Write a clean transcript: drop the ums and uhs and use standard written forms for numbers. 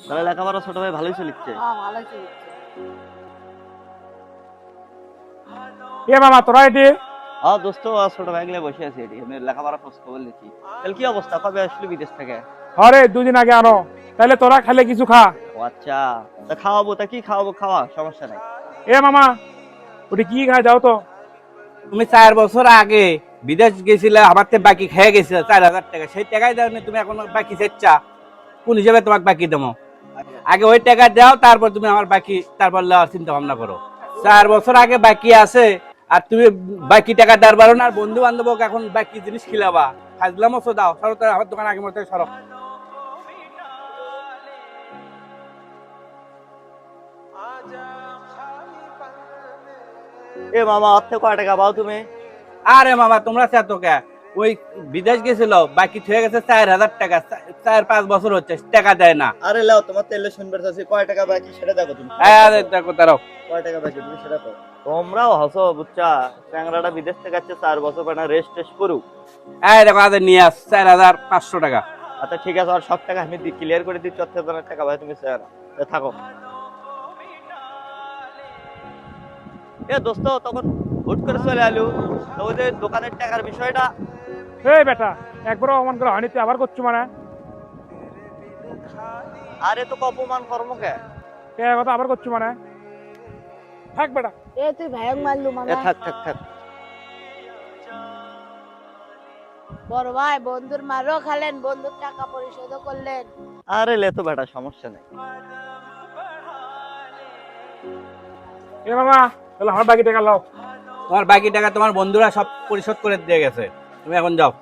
তাহলে লেখাপড়া ছোট ভাই ভালোই চলিচ্ছে। হ্যাঁ ভালো চলছে। এ মামা তোরা এটি দোস্ত ছোট ভাই গুলো বসে আছি এটি, আমি লেখাপড়া খোঁজ খবর নিচ্ছি। তাহলে কি অবস্থা, কবে আসলো বিদেশ থেকে? হরে 2 দিন আগে আনো, তাহলে তোরা খেলে কিছু খা। ও আচ্ছা, তা খাওয়াবো, তা কি খাওয়াবো, খাওয়া সমস্যা নাই। এ মামা ওটি কি খায় যাও তো। তুমি 4 বছর আগে বিদেশ গেছিলে, আমার থেকে বাকি খেয়ে গেছিল 4,000 টাকা, সেই টাকাই দাও তুমি এখন বাকি চাচ্ছা, কোন হিসাবে তোমাকে বাকি দেবো? আগে ওই টাকা দাও, তারপর তুমি আমার বাকি তারপর নেওয়ার চিন্তা ভাবনা করো। 4 বছর আগে বাকি আছে, আর তুমি বাকি টাকা দেওয়ার পারো না, আর বন্ধু বান্ধব এখন বাকি জিনিস খিলাবা, খাজলাম ওসো দাও, সরো তো আমার দোকান আগে মতো সরো। এ মামা অর্থে কয় টাকা পাও তুমি? আরে মামা তোমরা চাতো কে, ওই বিদেশ গেছিল বাকি হয়ে গেছে 4,000 টাকা, 4-5 বছর হচ্ছে টাকা দেয় না। আরে লাও, তোমার তেলে শুনবে চাচ্ছি, কয় টাকা বাকি সেটা দেখো তুমি। আরে দেখো তারাও কয় টাকা বাকি তুমি সেটা তো। তোমরাও হসো বুঝছা, ট্যাংরাটা বিদেশ থেকে আসছে 4 বছর পর, না রেস্ট টেস্ট করুক। এই দেখো আদের নিয়ে আস 4,500 টাকা। আচ্ছা ঠিক আছে, আর সব টাকা আমি ক্লিয়ার করে দিচ্ছি, অর্থে তোমার টাকা ভাই তুমি চাও না, তা থাকো। এ দোস্ত তখন হুট করে চলে আলু, তো ওই যে দোকানের টাকার বিষয়টা। এই বেটা একবারও অমান করে হয়নি, তুই আবার করছো মানে? আরে তো অপমান কর্মকে। কে কথা আবার করছো মানে? থাক বেটা। এ তুই ভাইয়াক মারলু এ মামা। থাক থাক থাক। বড় ভাই বন্ধুর মারও খালেন, বন্ধুর টাকা পরিশোধও করলেন। আরে লে তো বেটা, সমস্যা নেই। এ মামা তাহলে আমার বাকি টাকা লাও। তোমার বাকি টাকা তোমার বন্ধুরা সব পরিশোধ করে দিয়ে গেছে, তুমি এখন যাও।